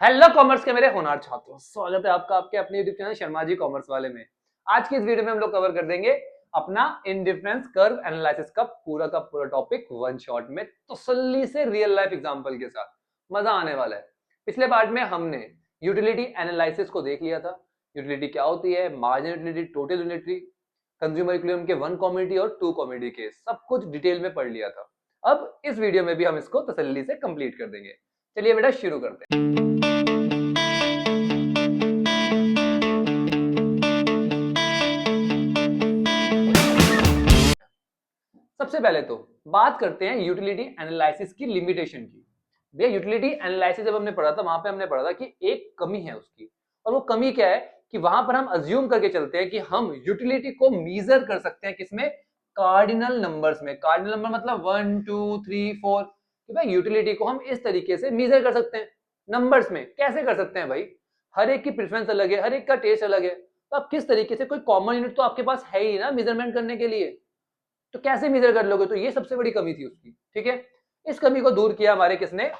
Hello commerce के मेरे होनहार छात्रों, स्वागत है आपका आपके अपने YouTube channel Sharma ji commerce वाले में। आज की इस वीडियो में हम लोग कवर कर देंगे अपना इंडिफरेंस कर्व एनालिसिस का पूरा टॉपिक वन शॉट में तसल्ली से रियल लाइफ एग्जांपल के साथ। मजा आने वाला है। पिछले पार्ट में हमने यूटिलिटी एनालिसिस को देख लिया था। यूटिलिटी क्या होती है, marginal utility, total utility, consumer equilibrium के वन कमोडिटी और टू कमोडिटी के सब कुछ डिटेल में पढ़ लिया था। अब इस वीडियो में भी हम इसको तसल्ली से कंप्लीट कर देंगे। चलिए बेटा शुरू करते हैं। सबसे पहले तो बात करते हैं यूटिलिटी एनालिसिस की लिमिटेशन की। भैया यूटिलिटी एनालिसिस जब हमने पढ़ा था वहां पे हमने पढ़ा था कि एक कमी है उसकी, और वो कमी क्या है कि वहां पर हम अज्यूम करके चलते हैं कि हम यूटिलिटी को मीजर कर सकते हैं किसमें, कार्डिनल नंबर्स में। कार्डिनल नंबर मतलब 1 2 3 4 कि भाई यूटिलिटी को हम इस तरीके से मीजर कर सकते हैं नंबर्स में। कैसे कर सकते हैं भाई, हर एक की प्रेफरेंस अलग है, हर एक का टेस्ट अलग है, तो आप किस तरीके से, कोई कॉमन यूनिट तो आपके पास है ही ना मेजरमेंट करने के लिए, तो कैसे मेजर कर लोगे। तो ये सबसे बड़ी कमी थी उसकी। ठीक है, इस कमी को दूर किया हमारे किसने,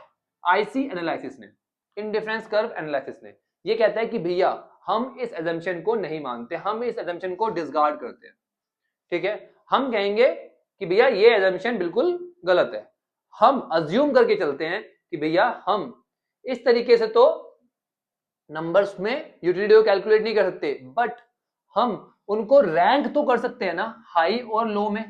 आईसी एनालिसिस ने, इंडिफरेंस कर्व एनालिसिस ने। ये कहता है कि भैया हम इस एजम्पशन को नहीं मानते, हम इस एजम्पशन को डिसकार्ड करते हैं। ठीक है, हम कहेंगे कि भैया ये एजम्पशन बिल्कुल गलत है। हम अज्यूम करके चलते हैं कि भैया हम इस तरीके से तो नंबर्स में यूटिलिटी को कैलकुलेट नहीं कर सकते, बट हम उनको रैंक तो कर सकते हैं ना, हाई और लो में।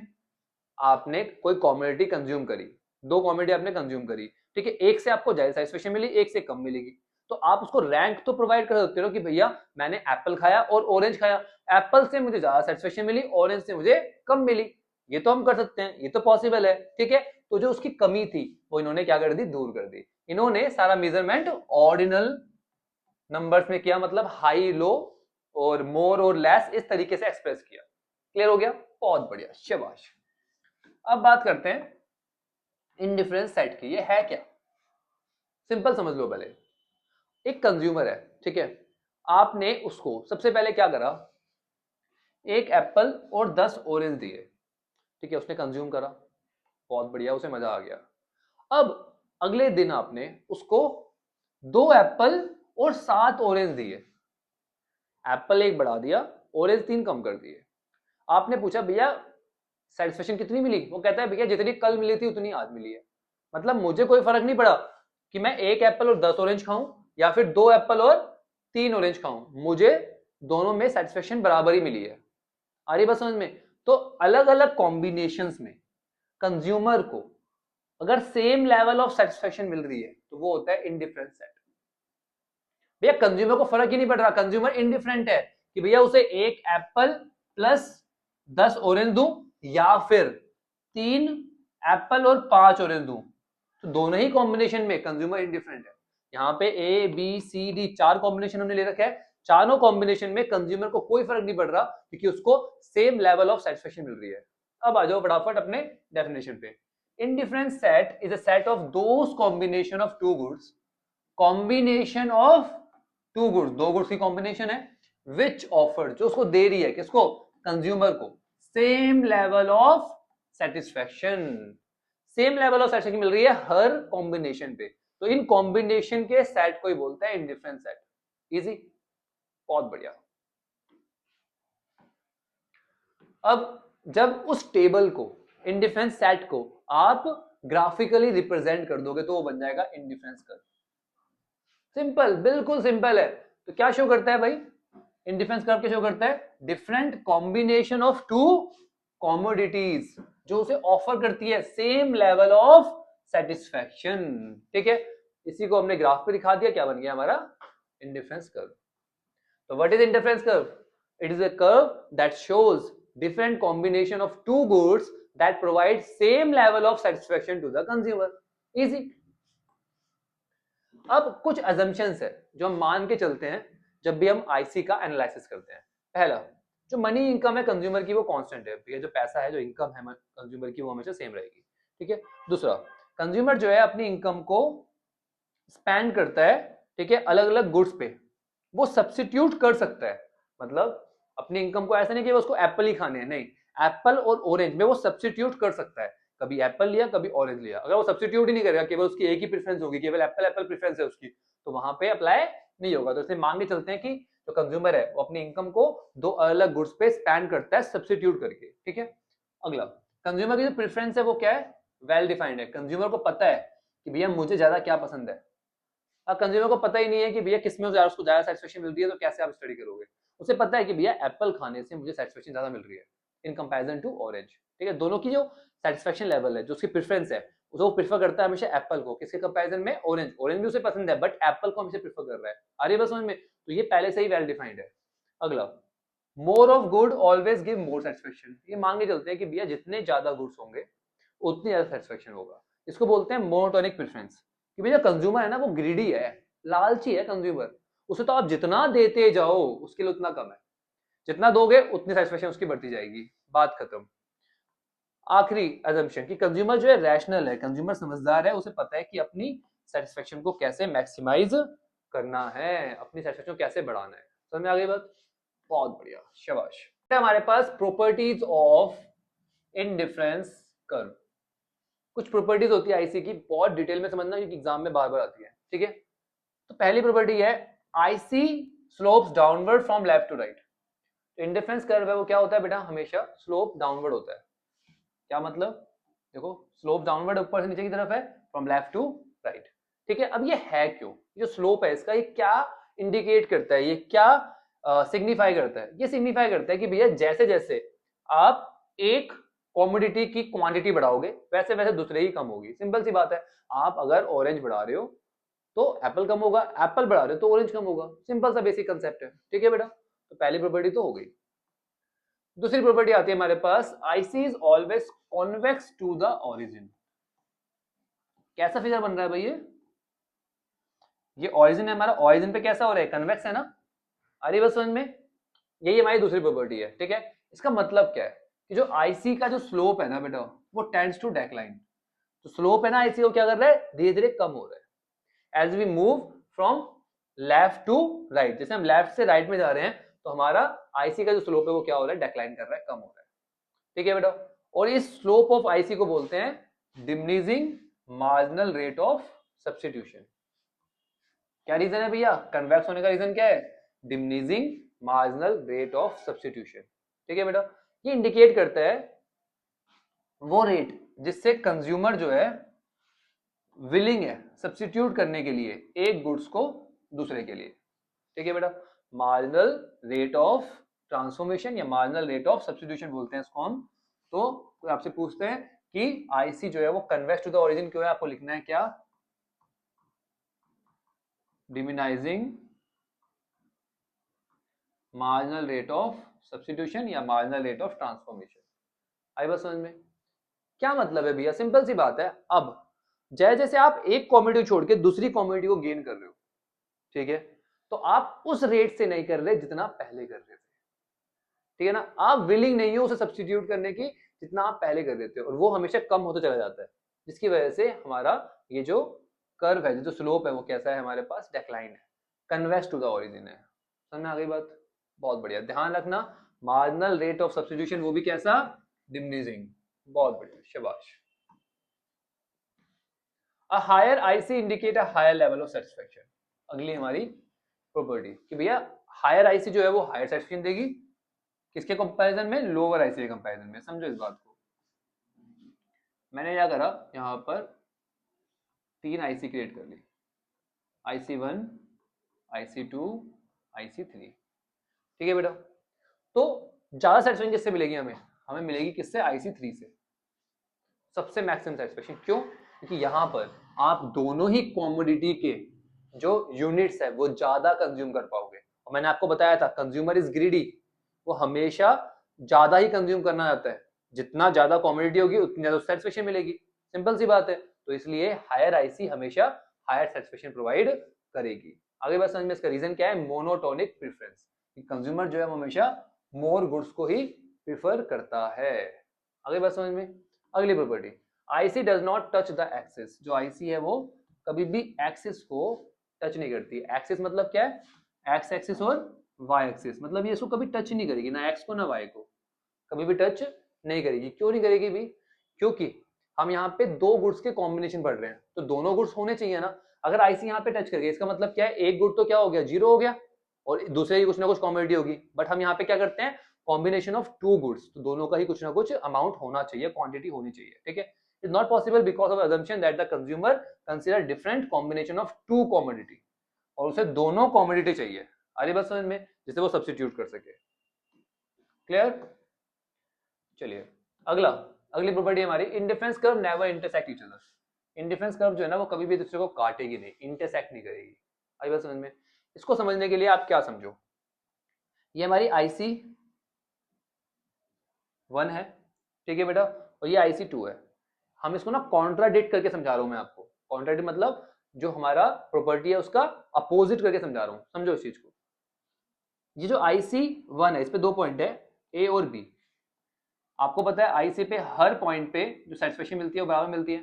आपने कोई कॉमोडिटी कंज्यूम करी, दो कॉमोडिटी आपने कंज्यूम करी, ठीक है, एक से आपको ज्यादा सेटिस्फेक्शन मिली, एक से कम मिलेगी, तो आप उसको रैंक तो प्रोवाइड कर सकते हो कि भैया मैंने एप्पल खाया और ऑरेंज खाया, एप्पल से मुझे ज्यादा सेटिस्फेक्शन मिली, ऑरेंज से मुझे कम मिली। ये तो हम कर सकते हैं, ये तो पॉसिबल है। ठीक है, तो जो उसकी कमी थी वो इन्होंने क्या कर दी, दूर कर दी। इन्होंने सारा मेजरमेंट ऑर्डिनल नंबर्स में किया, मतलब हाई लो और मोर और लेस इस तरीके से एक्सप्रेस किया। क्लियर हो गया, बहुत बढ़िया, शाबाश। अब बात करते हैं इंडिफरेंस सेट की। ये है क्या, सिंपल समझ लो। पहले एक कंज्यूमर है, ठीक है, आपने उसको सबसे पहले क्या करा, एक एप्पल और 10 ऑरेंज दिए। ठीक है, उसने कंज्यूम करा, बहुत बढ़िया, उसे मजा आ गया। अब अगले दिन आपने उसको 2 एप्पल और 7 ऑरेंज दिए। एप्पल एक बढ़ा दिया, ऑरेंज 3 कम कर दिए। आपने पूछा भैया सेटिस्फेक्शन कितनी मिली, वो कहता है भैया जितनी कल मिली थी उतनी आज मिली है। मतलब मुझे कोई फर्क नहीं पड़ा कि मैं एक एप्पल और 10 ऑरेंज खाऊं या फिर 2 एप्पल और 3 ऑरेंज खाऊं, मुझे दोनों में सेटिस्फेक्शन बराबर ही मिली है। आ रही बात समझ में। तो अलग अलग कॉम्बिनेशंस में कंज्यूमर को अगर सेम लेवल ऑफ सेटिस्फेक्शन मिल रही है तो वो होता है इंडिफरेंस सेट। भैया कंज्यूमर को फर्क ही नहीं पड़ रहा, कंज्यूमर इंडिफरेंट है कि भैया उसे एक एप्पल प्लस 10 ऑरेंज दूं या फिर 3 एप्पल और 5 ऑरेंज दूं, तो दोनों ही कॉम्बिनेशन में कंज्यूमर इंडिफरेंट है। यहाँ पे A B C D 4 combination हमने ले रखा है, चारों कॉम्बिनेशन में कंज्यूमर को कोई फर्क नहीं पड़ रहा क्योंकि उसको सेम लेवल ऑफ सेटिस्फेक्शन मिल रही है। अब आ जाओ फटाफट अपने डेफिनेशन पे। Indifference set is a set of those combination of two goods, combination of two goods, दो गुड्स की कॉम्बिनेशन है, विच ऑफर, जो उसको दे रही है, किसको, कंज्यूमर को, same level of satisfaction. Same level of satisfaction मिल रही है हर कॉम्बिनेशन पे, तो इन कॉम्बिनेशन के सेट को ही बोलता है इंडिफरेंस सेट। इजी, बहुत बढ़िया। अब जब उस टेबल को, इंडिफरेंस सेट को आप ग्राफिकली रिप्रेजेंट कर दोगे तो वो बन जाएगा इंडिफरेंस कर्व। सिंपल, बिल्कुल सिंपल है। तो क्या शो करता है भाई, इंडिफरेंस कर्व क्या शो करता है, different combination of two commodities जो उसे ऑफर करती है सेम लेवल ऑफ सेटिस्फेक्शन। ठीक है, इसी को हमने ग्राफ पे दिखा दिया, क्या बन गया हमारा इंडिफरेंस कर्व। तो what is indifference curve, it is a curve that shows different combination of two goods that provide same level of satisfaction to the consumer. Easy. अब कुछ assumptions है जो हम मान के चलते हैं जब भी हम आईसी का एनालिसिस करते हैं। पहला, जो मनी इनकम है कंज्यूमर की वो कांस्टेंट है, ये जो पैसा है, जो इनकम है कंज्यूमर की वो हमेशा सेम रहेगी। ठीक है, दूसरा, कंज्यूमर जो है अपनी इनकम को स्पेंड करता है, ठीक है, अलग अलग गुड्स पे, वो सब्स्टिट्यूट कर सकता है। मतलब अपनी इनकम को ऐसा नहीं कि उसको एप्पल ही खाने हैं, नहीं, एप्पल और ऑरेंज में वो सब्स्टिट्यूट कर सकता है। कभी एप्पल लिया कभी ऑरेंज लिया। अगर वो सब्स्टिट्यूट ही नहीं करेगा, केवल उसकी एक ही प्रेफरेंस होगी, केवल एप्पल एप्पल प्रेफरेंस है उसकी, तो वहां पे अप्लाई नहीं होगा। तो इसलिए मान के चलते हैं कि जो कंज्यूमर है वो अपनी इनकम को दो अलग गुड्स पे स्पेंड करता है सब्स्टिट्यूट करके, ठीक है। अगला, कंज्यूमर की जो प्रेफरेंस है वो क्या है, वेल डिफाइंड है। कंज्यूमर को पता है कि भैया मुझे ज्यादा क्या पसंद है। अब कंज्यूमर को पता ही नहीं है कि भैया किसमें उसको ज्यादा सेटिस्फेक्शन मिल रही है, तो कैसे आप स्टडी करोगे। उसे पता है कि भैया एप्पल खाने से मुझे सेटिस्फेक्शन ज्यादा मिल रही है इन कंपैरिजन टू ऑरेंज, ठीक है। दोनों की जो सेटिस्फेक्शन लेवल है, जो उसकी प्रेफरेंस है, वो प्रेफर करता है हमेशा एप्पल को, किसके कंपैरिजन में, ऑरेंज। ऑरेंज भी उसे पसंद है बट एप्पल को हमेशा प्रेफर कर रहा है। अरे बस समझ में, तो ये पहले से ही वेल डिफाइंड है। अगला, more of good always give more satisfaction. ये मान के चलते हैं कि भैया जितने ज्यादा गुड्स होंगे उतनी ज्यादा सेटिस्फेक्शन होगा। इसको बोलते हैं मोनोटोनिक प्रेफरेंस। कि भैया कंज्यूमर है ना वो ग्रीडी है, लालची है कंज्यूमर, उसे तो आप जितना देते जाओ उसके लिए उतना कम है, जितना दोगे उतनी सेटिस्फेक्शन उसकी बढ़ती जाएगी, बात खत्म। आखिरी अजम्पशन कि कंज्यूमर जो है रैशनल है, कंज्यूमर समझदार है, उसे पता है कि अपनी सेटिस्फेक्शन को कैसे मैक्सिमाइज करना है, अपनी सेटिस्फेक्शन को कैसे बढ़ाना है। समझ में आ गई बात, बहुत बढ़िया, शाबाश। हमारे पास प्रॉपर्टीज ऑफ इंडिफरेंस कर्व। कुछ प्रॉपर्टीज होती है आईसी की, बहुत डिटेल में समझना क्योंकि एग्जाम में बार बार आती है, ठीक है। तो पहली प्रॉपर्टी है IC slopes downward from left to right. Indifference curve है वो क्या होता है बेटा, हमेशा स्लोप डाउनवर्ड होता है। क्या मतलब, देखो स्लोप डाउनवर्ड ऊपर से नीचे की तरफ है, फ्रॉम लेफ्ट टू राइट, ठीक है। अब ये है क्यों, जो स्लोप है इसका ये क्या इंडिकेट करता है, ये क्या सिग्निफाई करता है। ये सिग्निफाई करता है कि भैया जैसे जैसे आप एक कॉमोडिटी की क्वांटिटी बढ़ाओगे वैसे वैसे दूसरे ही कम होगी। सिंपल सी बात है, आप अगर ऑरेंज बढ़ा रहे हो तो एप्पल कम होगा, एप्पल बढ़ा रहे हो तो ऑरेंज कम होगा। सिंपल सा बेसिक कंसेप्ट है, ठीक है बेटा। तो पहली प्रॉपर्टी तो हो गई। दूसरी प्रॉपर्टी आती है हमारे पास, IC is always convex to the origin. कैसा फिगर बन रहा है भाई, ये ओरिजिन है हमारा, ओरिजिन पे कैसा हो रहा है, कन्वेक्स है ना। अरे बस समझ में, यही हमारी दूसरी प्रॉपर्टी है, ठीक है। इसका मतलब क्या है कि जो आईसी का जो स्लोप है ना बेटा, वो टेंड्स टू डेक्लाइन। तो स्लोप है ना आईसी को क्या कर रहा है, धीरे धीरे कम हो रहा है as we move from left to right. जैसे हम लेफ्ट से राइट में जा रहे हैं तो हमारा आईसी का जो स्लोप है वो क्या हो रहा है, डेक्लाइन कर रहा है, कम हो रहा है, ठीक है बेटा। और इस स्लोप ऑफ आईसी को बोलते हैं diminishing marginal rate of substitution. क्या रीजन है भैया, कन्वेक्स होने का रीजन क्या है, diminishing marginal rate of substitution, ठीक है बेटा। ये इंडिकेट करता है वो रेट जिससे कंज्यूमर जो है विलिंग है सब्स्टिट्यूट करने के लिए एक गुड्स को दूसरे के लिए, ठीक है बेटा। मार्जिनल रेट ऑफ ट्रांसफॉर्मेशन या मार्जिनल रेट ऑफ सब्स्टिट्यूशन बोलते हैं इसको हम। तो कोई आपसे पूछते हैं कि आईसी जो है वो कन्वेक्स टू द ओरिजिन क्यों है, आपको लिखना है क्या, डिमिनाइजिंग मार्जिनल रेट ऑफ सब्स्टिट्यूशन या मार्जिनल रेट ऑफ ट्रांसफॉर्मेशन। आई बात समझ में, क्या मतलब है भैया, सिंपल सी बात है। अब जैसे जैसे आप एक कॉमोडिटी छोड़ के दूसरी कॉमोडिटी को गेन कर रहे हो, ठीक है, तो आप उस रेट से नहीं कर रहे जितना पहले कर रहे थे, ठीक है ना। आप विलिंग नहीं हो उसे सब्स्टिट्यूट करने की जितना आप पहले कर रहे थे, और वो हमेशा कम होता चला जाता है, जिसकी वजह से हमारा ये जो कर्व है, जो स्लोप है, वो कैसा है हमारे पास, डेक्लाइन है, कन्वेक्स टू द ओरिजिन है। समझ में आ गई बात, बहुत बढ़िया। ध्यान रखना, मार्जिनल रेट ऑफ सब्स्टिट्यूशन वो भी कैसा, डिमिनिशिंग। बहुत बढ़िया, शाबाश। A higher IC indicate a higher level of satisfaction। अगली हमारी प्रॉपर्टी कि भैया हायर आईसी जो है वो हायर सेटिस्फेक्शन देगी, किसके कंपैरिजन में, लोअर आईसी के कंपैरिजन में। समझो इस बात को। मैंने क्या करा, यहाँ पर 3 आईसी क्रिएट कर ली, IC1, IC2, IC3, ठीक है बेटा। तो ज्यादा सेटिस्फेक्शन किससे मिलेगी हमें, हमें मिलेगी किससे, IC3 से, सबसे मैक्सिमम सेटिस्फेक्शन। क्यों, क्योंकि यहाँ पर आप दोनों ही कॉमोडिटी के जो यूनिट्स है वो ज्यादा कंज्यूम कर पाओगे। और मैंने आपको बताया था कंज्यूमर इज ग्रीडी, वो हमेशा ज्यादा ही कंज्यूम करना चाहता है, जितना ज्यादा कॉमोडिटी होगी उतनी ज्यादा सेटिस्फेक्शन मिलेगी, सिंपल सी बात है। तो इसलिए हायर आईसी हमेशा हायर सेटिस्फेक्शन प्रोवाइड करेगी। आगे बात समझ में, इसका रीजन क्या है, मोनोटोनिक प्रेफरेंस, कंज्यूमर जो है वो हमेशा मोर गुड्स को ही प्रिफर करता है। आगे बात समझ में। अगली property, IC does not touch the axis. जो आईसी है वो कभी भी एक्सिस को टच नहीं करती। एक्सिस मतलब क्या है, एक्स एक्सिस और वाई एक्सिस, मतलब ये इसको कभी टच नहीं करेगी, ना एक्स को ना वाई को, कभी भी टच नहीं करेगी। क्यों नहीं करेगी भी, क्योंकि हम यहाँ पे दो गुड्स के कॉम्बिनेशन पढ़ रहे हैं, तो दोनों गुड्स होने चाहिए ना। अगर आईसी यहाँ पे टच कर गया, इसका मतलब क्या है, एक गुड तो क्या हो गया, जीरो हो गया, और दूसरे की कुछ ना कुछ कॉमोडिटी होगी। बट हम यहाँ पे क्या करते हैं, कॉम्बिनेशन ऑफ टू गुड्स, तो दोनों का ही कुछ ना कुछ अमाउंट होना चाहिए, क्वांटिटी होनी चाहिए, ठीक है। It's not possible because of assumption that the consumer consider different combination of two commodity, और उसे दोनों कॉमोडिटी चाहिए, अरे बस समझ में, जिससे वो सब्स्टिट्यूट कर सके। क्लियर? चलिए अगला, अगली प्रॉपर्टी हमारी, indifference curve never intersect each other. Indifference curve जो है ना, वो कभी भी दूसरे को काटेगी नहीं, इंटरसेक्ट नहीं करेगी। आई बात समझ में? इसको समझने के लिए आप क्या समझो, ये हमारी IC 1 है, ठीक है बेटा, और ये IC 2 है। हम इसको ना कॉन्ट्राडिक्ट करके समझा रहा हूं मैं आपको। कॉन्ट्राडिक्ट मतलब जो हमारा प्रॉपर्टी है उसका अपोजिट करके समझा रहा हूं, समझो इस चीज को। ये जो IC 1 है, इस पे दो पॉइंट है, A और B। आपको पता है IC पे हर पॉइंट पे जो सेटिस्फेक्शन मिलती है वो बराबर मिलती है,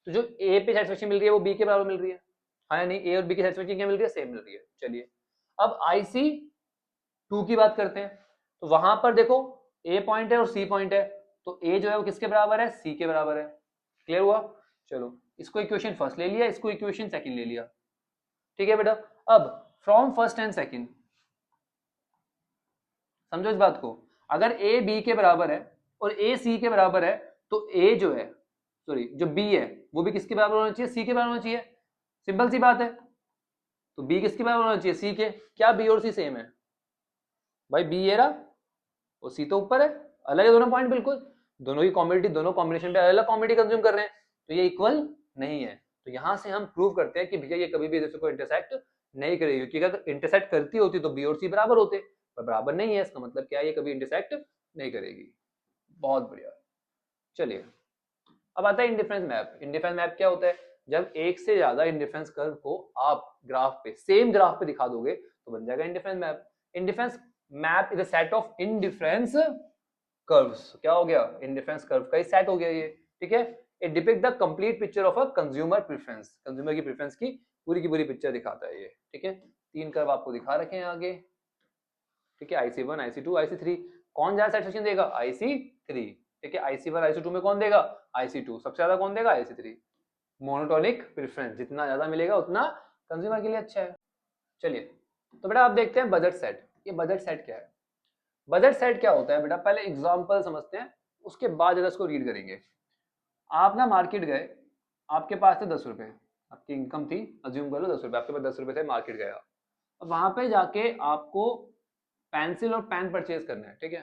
तो जो A पे सेटिस्फेक्शन मिल रही है वो B के बराबर मिल रही है, हाँ या नहीं? A और B की सेटिस्फेक्शन क्या मिल रही है, सेम मिल रही है। चलिए अब IC 2 की बात करते हैं, तो वहां पर देखो A पॉइंट है और C पॉइंट है, तो A जो है वो किसके बराबर है, C के बराबर है। क्लियर हुआ? चलो इसको इक्वेशन फर्स्ट ले लिया, इसको इक्वेशन सेकंड ले लिया, ठीक है बेटा। अब फ्रॉम फर्स्ट एंड सेकंड समझो इस बात को, अगर A B के बराबर है और A C के बराबर है, तो A जो है, सॉरी जो B है वो भी किसके बराबर होना चाहिए, C के बराबर होना चाहिए। सिंपल सी बात है, तो B किसके बराबर होना चाहिए, C के। क्या B और C सेम है भाई? B ये रहा और C तो ऊपर है, अलग है दोनों पॉइंट बिल्कुल, दोनों की कॉम्बिनेटी, दोनों कॉम्बिनेशन पे अलग अलग कॉम्बिनेटी कंज्यूम कर रहे हैं, तो ये इक्वल नहीं है। तो यहां से हम प्रूव करते हैं कि भैया ये कभी भी एक दूसरे को इंटरसेक्ट नहीं करेगी, क्योंकि अगर इंटरसेक्ट करती होती तो B और C बराबर होते, पर बराबर नहीं है, इसका मतलब क्या है, ये कभी इंटरसेक्ट नहीं करेगी। बहुत बढ़िया। चलिए अब आता है इंडिफरेंस मैप। इंडिफरेंस मैप क्या होता है, जब एक से ज्यादा इंडिफरेंस कर्व को आप ग्राफ पे, सेम ग्राफ पे दिखा दोगे तो बन जाएगा indifference map. Indifference map is a set of indifference curves. क्या हो गया, इंडिफरेंस कर्व का ही सेट हो गया ये, ठीक है। It depict the complete picture of a consumer preference. Consumer की प्रेफरेंस की पूरी पिक्चर दिखाता है ये, ठीक है। तीन कर्व आपको दिखा रखे हैं आगे, ठीक है। IC1 IC2 IC3, कौन ज्यादा सेटिस्फेक्शन देगा, IC3, ठीक है। IC1 IC2 में कौन देगा, IC2, सबसे ज्यादा कौन देगा, IC3। मोनोटोनिक प्रेफरेंस, जितना ज्यादा मिलेगा उतना कंज्यूमर के लिए अच्छा है। चलिए तो बेटा आप देखते हैं बजट सेट। ये बजट सेट क्या है, बजट सेट क्या होता है बेटा, पहले एग्जांपल समझते हैं, उसके बाद जरा इसको रीड करेंगे। आप ना मार्केट गए, आपके पास थे 10 रुपए, आपकी इनकम थी, अज्यूम कर लो 10 रुपए, आपके पास 10 रुपए थे, मार्केट गया। अब वहां पे जाके आपको पेंसिल और पेन परचेज करना है, ठीक है।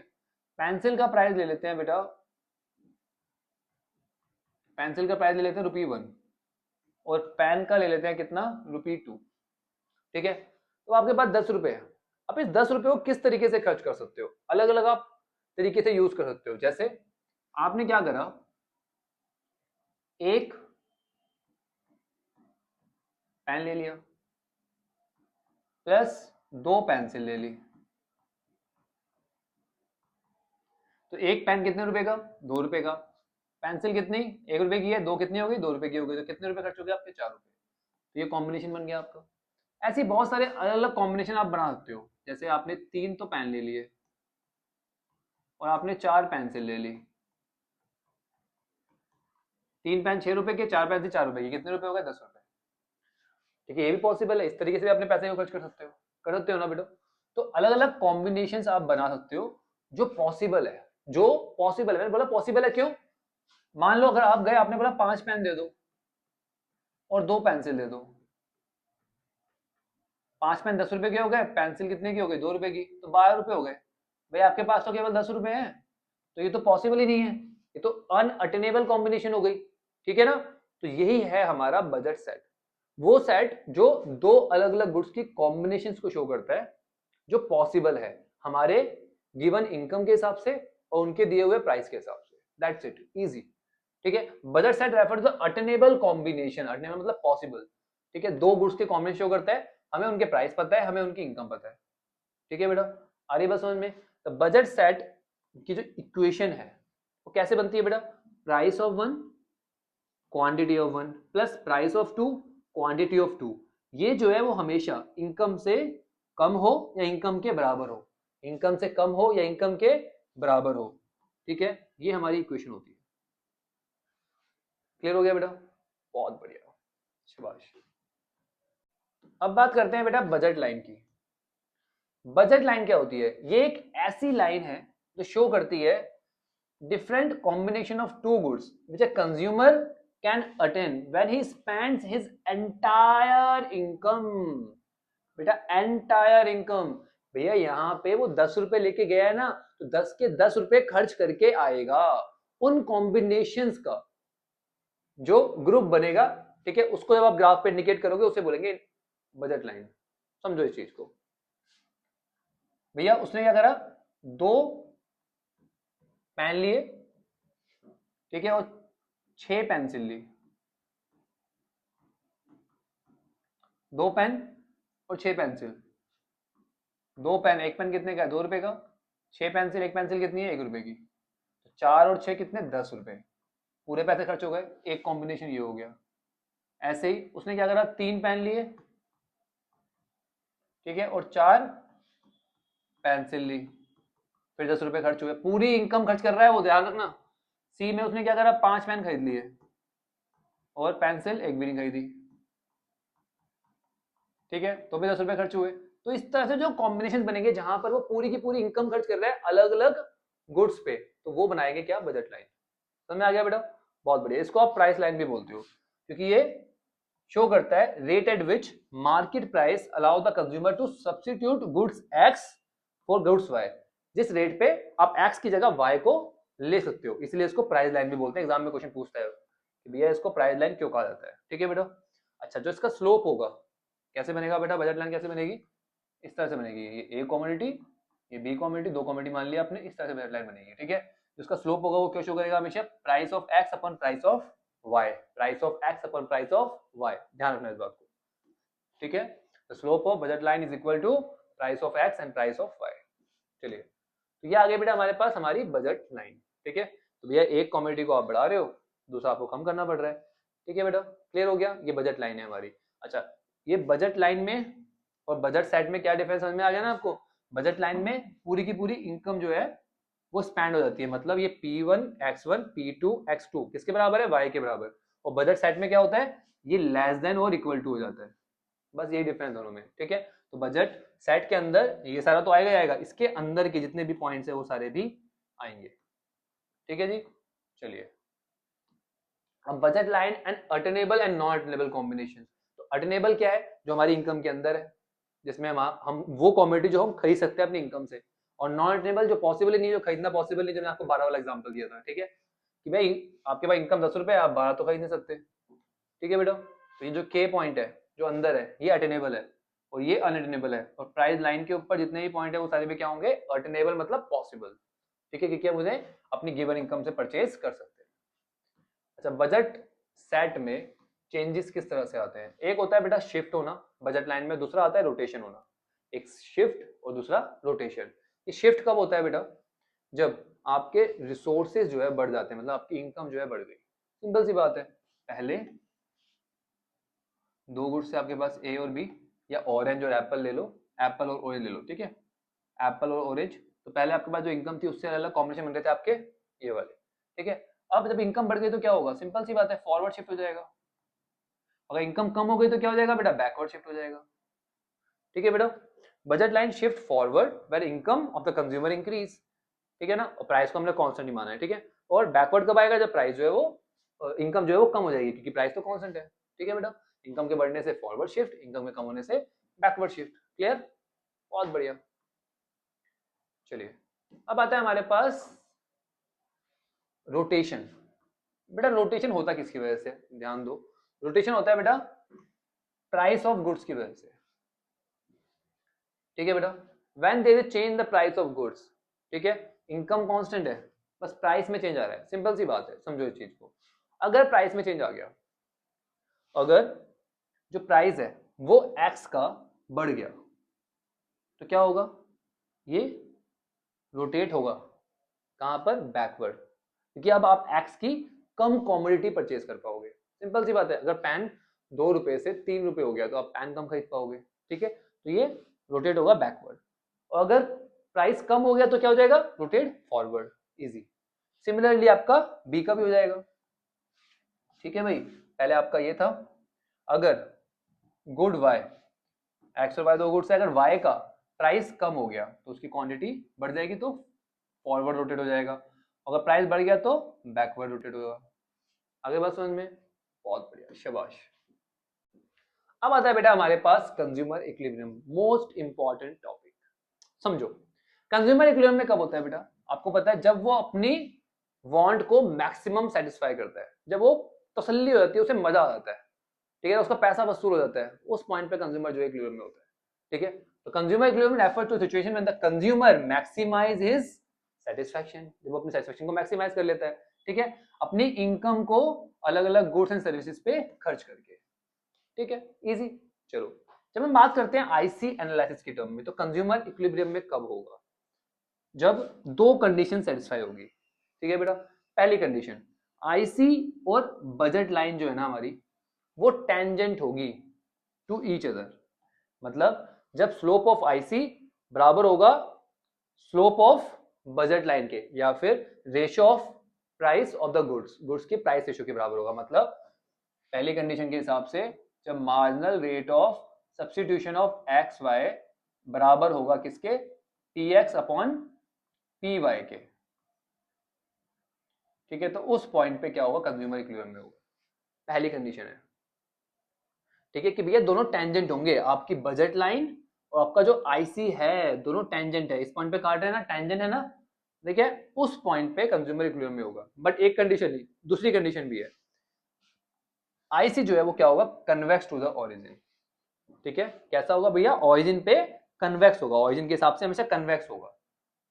पेंसिल का प्राइस ले लेते हैं बेटा, पेंसिल का प्राइस ले लेते हैं ₹1 और पेन का ले लेते हैं कितना, ₹2, ठीक है। तो आपके पास 10 रुपए है, आप इस 10 रुपए को किस तरीके से खर्च कर सकते हो, अलग अलग आप तरीके से यूज कर सकते हो। जैसे आपने क्या करा, एक पेन ले लिया प्लस 2 पेंसिल ले ली, तो एक पेन कितने रुपए का, 2 रुपए का। पेंसिल कितनी, 1 रुपए की है, 2 कितनी हो गई, 2 रुपए की हो गई, तो कितने रुपए खर्च हो गए आपके, 4 रुपए। तो ये कॉम्बिनेशन बन गया आपका। ऐसे बहुत सारे अलग अलग कॉम्बिनेशन आप बना सकते हो। जैसे आपने 3 तो पेन ले लिए और आपने 4 पेंसिल ले ली, 3 पेन 6 रुपए के, 4 पेंसिल 4 रुपए की, कितने रुपए हो गए, 10 रुपए, ठीक है। ये भी पॉसिबल है, इस तरीके से भी अपने पैसे को खर्च कर सकते हो ना बेटा। तो अलग अलग कॉम्बिनेशन आप बना सकते हो जो पॉसिबल है, जो पॉसिबल है। मैंने बोला पॉसिबल है क्यों, मान लो अगर आप गए, आपने बोला 5 पेन दे दो और 2 पेंसिल दे दो, 5 पेन 10 रुपए के हो गए, पेंसिल कितने की हो गई, 2 रुपए की, तो 12 रुपए हो गए। भाई आपके पास तो केवल 10 रुपए हैं, तो ये तो पॉसिबल ही नहीं है, ये तो अनअटेनेबल कॉम्बिनेशन हो गई, ठीक है ना। तो यही है हमारा बजट सेट, वो सेट जो दो अलग अलग गुड्स की कॉम्बिनेशंस को शो करता है, जो पॉसिबल है हमारे गिवन इनकम के हिसाब से और उनके दिए हुए प्राइस के हिसाब से। दैट्स इट, इजी, ठीक है। Budget set refer to the attainable combination, attainable मतलब पॉसिबल, ठीक है। दो गुड्स के कॉम्बिनेशन शो करता है, हमें उनके प्राइस पता है, हमें उनकी इनकम पता है, ठीक है बेटा। आ रही बस समझ में। तो बजट सेट की जो इक्वेशन है वो कैसे बनती है बेटा, price of 1 quantity of 1 plus price of 2 quantity of 2। ये जो है वो हमेशा इनकम से कम हो या इनकम के बराबर हो, इनकम से कम हो या इनकम के बराबर हो, ठीक है। ये हमारी इक्वेशन होती है। क्लियर हो गया बेटा? बहुत बढ़िया, शाबाश। अब बात करते हैं बेटा बजट लाइन की। बजट लाइन क्या होती है? ये एक ऐसी लाइन है जो शो करती है different combination of two goods which a consumer can attain when he spends his entire income। बेटा entire income, भैया यहाँ पे वो 10 रुपए लेके गया है ना, तो 10 के 10 रुपए खर्च करके आएगा। उन कॉम्बिनेशंस का जो ग्रुप बनेगा, ठीक है, उसको जब आप ग्राफ पे इंडिकेट करोगे उसे बोलेंगे बजट लाइन। समझो इस चीज को। भैया उसने क्या करा, 2 पेन लिए, ठीक है, और 6 पेंसिल ली। 2 पेन और 6 पेंसिल। 2 पेन, 1 पेन कितने का है? 2 रुपए का। 6 पेंसिल, 1 पेंसिल कितनी है? 1 रुपए की। तो 4 और 6 कितने? 10 रुपए। पूरे पैसे खर्च हो गए। एक कॉम्बिनेशन ये हो गया। ऐसे ही उसने क्या करा, 3 पेन लिए, ठीक है, और 4 पेंसिल ली, फिर 10 रुपए खर्च हुए। पूरी इनकम खर्च कर रहा है वो, ध्यान रखना। सी में उसने क्या करा, 5 पेन खरीद लिए और पेंसिल एक भी नहीं खरीदी, ठीक है, तो भी 10 रुपए खर्च हुए। तो इस तरह से जो कॉम्बिनेशन बनेंगे जहां पर वो पूरी की पूरी इनकम खर्च कर रहा है अलग अलग गुड्स पे, तो वो बनाएंगे क्या, बजट लाइन। समझ में आ गया बेटा? बहुत बढ़िया। इसको आप प्राइस लाइन भी बोलते हो, क्योंकि ये शो करता है rate at which market price allow the consumer to substitute goods X for goods Y. जिस रेट पे आप एक्स की जगह वाई को ले सकते हो, इसलिए इसको प्राइस लाइन भी बोलते हैं। एग्जाम में क्वेश्चन पूछता है कि भैया इसको प्राइस लाइन क्यों कहा जाता है, ठीक है बेटा? अच्छा, जो इसका स्लोप होगा, कैसे बनेगा बेटा बजट लाइन? कैसे बनेगी? इस तरह से बनेगी। ये ए कॉमोडिटी, ये बी कॉमोडिटी, 2 कॉमोडिटी मान लिया आपने, इस तरह से बजट लाइन बनेगी, ठीक है? जिसका स्लोप होगा वो क्या शो करेगा हमेशा? Price of X upon price of Y. Price of X upon price of Y, ध्यान रखना इस बात को, ठीक है? The slope of budget line is equal to price of X and price of Y. चलिए, तो ये आ गया बेटा हमारे पास हमारी बजट लाइन, ठीक है? तो भैया एक कॉमोडिटी को आप बढ़ा रहे हो, दूसरा आपको कम करना पड़ रहा है, ठीक है बेटा? क्लियर हो गया? ये बजट लाइन है हमारी। अच्छा, ये बजट लाइन में और बजट सेट में क्या डिफरेंस समझ में आ गया ना आपको? बजट लाइन में पूरी की पूरी इनकम जो है वो स्पेंड हो जाती है, मतलब ये P1 X1 P2 X2 किसके बराबर है? Y के बराबर। और बजट सेट में क्या होता है? ये लेस देन और इक्वल टू हो जाता है। बस यही डिफरेंस दोनों में, ठीक है? तो बजट सेट के अंदर ये सारा तो आएगा ही आएगा, इसके अंदर के जितने भी पॉइंट्स है वो सारे भी आएंगे, ठीक है जी? चलिए, अब budget line and attainable and non attainable combination. तो अटेनेबल क्या है? जो हमारी इनकम के अंदर है, जिसमें हम वो कॉमोडिटी जो हम खरीद सकते हैं अपनी इनकम से। और नॉन अटेनेबल जो पॉसिबल ही नहीं, जो खरीदना पॉसिबल नहीं, जो मैंने आपको 12 वाला एग्जांपल दिया था, ठीक है, कि भाई आपके पास इनकम 10 रुपए है, आप 12 तो खरीद नहीं सकते, ठीक है बेटा? तो ये जो के पॉइंट है जो अंदर है ये अटेनेबल है और ये अनअटेनेबल है। और प्राइस लाइन के ऊपर जितने भी पॉइंट है वो सारे भी क्या होंगे? अटेनेबल, मतलब पॉसिबल, ठीक है, क्योंकि हम उन्हें अपनी गिवन इनकम से परचेज कर सकते हैं। अच्छा, बजट सेट में चेंजेस किस तरह से आते हैं? एक होता है बेटा शिफ्ट होना बजट लाइन में, दूसरा आता है रोटेशन होना। एक शिफ्ट और दूसरा रोटेशन। ये शिफ्ट कब होता है बेटा? जब आपके रिसोर्सेज जो है बढ़ जाते हैं, मतलब आपकी इनकम जो है बढ़ गई। सिंपल सी बात है, पहले 2 गुड्स से आपके पास ए और बी, या ऑरेंज और एप्पल ले लो, एप्पल और ऑरेंज ले लो, ठीक है, एप्पल और ऑरेंज। तो पहले आपके पास जो इनकम थी उससे अलग कॉम्बिनेशन बन रहे थे आपके ये वाले, ठीक है? अब जब इनकम बढ़ गई तो क्या होगा? सिंपल सी बात है, फॉरवर्ड शिफ्ट हो जाएगा। अगर इनकम कम हो गई तो क्या हो जाएगा बेटा? बैकवर्ड शिफ्ट हो जाएगा, ठीक है बेटा? Budget line shift forward where income of the consumer increase, ठीक है ना? और प्राइस को हमने कांस्टेंट ही माना है, ठीक है? और बैकवर्ड कब आएगा? जब प्राइस जो है वो इनकम जो है वो कम हो जाएगी, क्योंकि प्राइस तो कांस्टेंट है, ठीक है बेटा? इनकम के बढ़ने से फॉरवर्ड शिफ्ट, इनकम के कम होने से बैकवर्ड शिफ्ट। क्लियर? बहुत बढ़िया। चलिए, अब आता है हमारे पास रोटेशन। बेटा रोटेशन होता किसकी वजह से? ध्यान दो, रोटेशन होता है बेटा प्राइस ऑफ गुड्स की वजह से, ठीक है बेटा? When there is change the price of goods, ठीक है, इनकम कांस्टेंट है, बस प्राइस में चेंज आ रहा है। सिंपल सी बात है, समझो इस चीज को। अगर प्राइस में चेंज आ गया, अगर जो प्राइस है वो एक्स का बढ़ गया, तो क्या होगा? ये रोटेट होगा कहां पर? बैकवर्ड, क्योंकि अब आप एक्स की कम कॉमोडिटी परचेज कर पाओगे। सिंपल सी बात है, अगर पेन 2 रुपए से 3 रुपए हो गया तो आप पेन कम खरीद पाओगे, ठीक है? तो ये रोटेट होगा बैकवर्ड। और अगर प्राइस कम हो गया तो क्या हो जाएगा? Rotate forward. इजी। सिमिलरली आपका बी का भी हो जाएगा। ठीक है भाई, पहले आपका ये था, अगर गुड वाई, एक्स और वाई दो गुड्स है, अगर वाई का प्राइस कम हो गया तो उसकी क्वांटिटी बढ़ जाएगी, तो फॉरवर्ड रोटेट हो जाएगा, अगर प्राइस बढ़ गया तो बैकवर्ड रोटेट होगा। आगे बात समझ में? बहुत बढ़िया, शाबाश। अब आता है बेटा हमारे पास consumer equilibrium, most important topic. समझो, कंज्यूमर इक्विलिब्रियम में कब होता है बेटा? आपको पता है, जब वो अपनी वांट को मैक्सिमम सेटिस्फाई करता है, जब वो तसल्ली हो जाती है, उसे मजा आ जाता है, ठीक है, उसका पैसा वसूल हो जाता है, उस पॉइंट पे कंज्यूमर जो इक्विलिब्रियम में होता है। ठीक है, तो consumer equilibrium refer to situation when the consumer maximise his satisfaction, जब वो अपनी सेटिस्फैक्शन को मैक्सिमाइज कर लेता है, ठीक है, अपनी इनकम को अलग अलग गुड्स एंड सर्विसेज पे खर्च करके। ठीक है, इजी। चलो, जब हम बात करते हैं आईसी एनालिसिस की टर्म में, तो कंज्यूमर इक्विलिब्रियम में कब होगा? जब दो कंडीशन सेटिस्फाई होगी। ठीक है बेटा, पहली कंडीशन, आईसी और बजट लाइन जो है ना हमारी, वो टेंजेंट होगी टू ईच अदर, मतलब जब स्लोप ऑफ आईसी बराबर होगा स्लोप ऑफ बजट लाइन के, या फिर ratio of price of the goods की प्राइस रेशियो के बराबर होगा। मतलब पहली कंडीशन के हिसाब से जब marginal rate of substitution of X Y बराबर होगा किसके? P X upon P Y के। ठीक है, तो उस पॉइंट पे क्या होगा? कंज्यूमर इक्विलिब्रियम में होगा। पहली कंडीशन है, ठीक है, कि भैया दोनों टेंजेंट होंगे, आपकी बजट लाइन और आपका जो आईसी है दोनों टेंजेंट है, इस पॉइंट पे काट रहे हैं ना, टेंजेंट है ना, देखिए उस पॉइंट पे कंज्यूमर इक्विलिब्रियम में होगा। बट एक कंडीशन ही, दूसरी कंडीशन भी है, आईसी जो है वो क्या होगा? Convex to the origin. ठीक है, कैसा होगा भैया? ओरिजिन पे कन्वेक्स होगा, ओरिजिन के हिसाब से हमेशा कन्वेक्स होगा।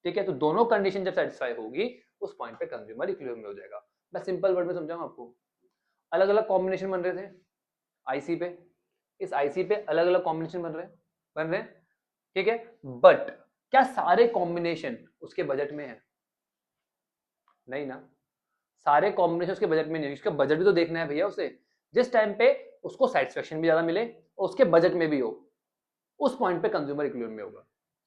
ठीक है, तो दोनों कंडीशन जब सेटिस्फाई होगी उस पॉइंट पे कंज्यूमर इक्विलिब्रियम में हो जाएगा। मैं सिंपल वर्ड में समझाऊं आपको, अलग अलग कॉम्बिनेशन बन रहे थे आईसी पे, इस आईसी पे अलग अलग कॉम्बिनेशन बन रहे हैं, ठीक है, बट क्या सारे कॉम्बिनेशन उसके बजट में है? नहीं ना, सारे कॉम्बिनेशन उसके बजट में नहीं, उसका बजट भी तो देखना है भैया उसे, जिस टाइम पे उसको सेटिस्फेक्शन भी ज्यादा मिले और उसके बजट में भी हो, उस पॉइंट पे कंज्यूमर इक्विलिब्रियम में होगा,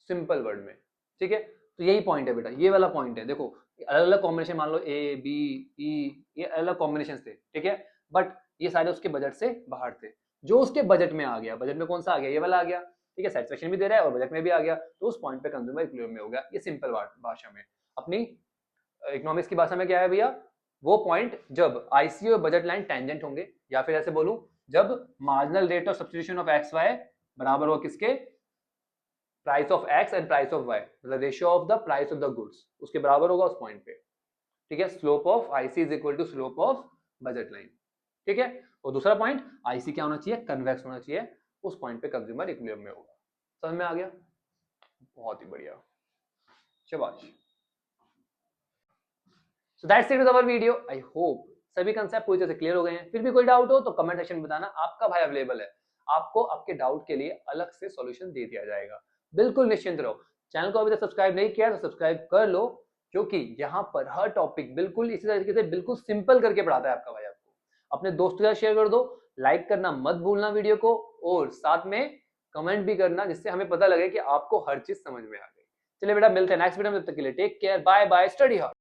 सिंपल वर्ड में। ठीक है, तो यही पॉइंट है बेटा, ये वाला पॉइंट है। देखो अलग अलग कॉम्बिनेशन, मान लो ए बी ई, ये अलग अलग कॉम्बिनेशन थे, ठीक है, बट ये सारे उसके बजट से बाहर थे। जो उसके बजट में आ गया, बजट में कौन सा आ गया? ये वाला आ गया, ठीक है, सेटिस्फेक्शन भी दे रहा है और बजट में भी आ गया, तो उस पॉइंट पे कंज्यूमर इक्विलिब्रियम में हो गया। ये सिंपल भाषा में, अपनी इकोनॉमिक्स की भाषा में क्या है भैया? वो पॉइंट जब आईसी और बजट लाइन टेंजेंट होंगे, या फिर ऐसे बोलूं, जब marginal rate of substitution of X Y बराबर हो किसके? Price of X and price of Y, मतलब ratio of the price of the goods, उसके बराबर होगा उस पॉइंट पे। ठीक है, slope of IC is equal to slope of budget line. ठीक है, और दूसरा पॉइंट, आईसी क्या होना चाहिए? कन्वेक्स होना चाहिए, उस पॉइंट पे कंज्यूमर इक्विलिब्रियम में होगा। समझ में आ गया? बहुत ही बढ़िया, शाबाश। So that's it with our video. I hope सभी कंसेप्ट पूरी तरह से क्लियर हो गए हैं। फिर भी कोई डाउट हो तो कमेंट सेक्शन में बताना, आपका भाई अवेलेबल है, आपको आपके डाउट के लिए अलग से सॉल्यूशन दे दिया जाएगा। बिल्कुल निश्चिंत रहो। चैनल को अभी तक सब्सक्राइब नहीं किया तो सब्सक्राइब कर लो, क्योंकि यहाँ पर हर टॉपिक बिल्कुल इसी तरीके से बिल्कुल सिंपल करके पढ़ाता है आपका भाई आपको। अपने दोस्तों के साथ शेयर कर दो, लाइक करना मत भूलना वीडियो को, और साथ में कमेंट भी करना, जिससे हमें पता लगे कि आपको हर चीज समझ में आ गई। चलिए बेटा, मिलते हैं नेक्स्ट वीडियो में, तब तक के लिए take care, bye bye, study hard.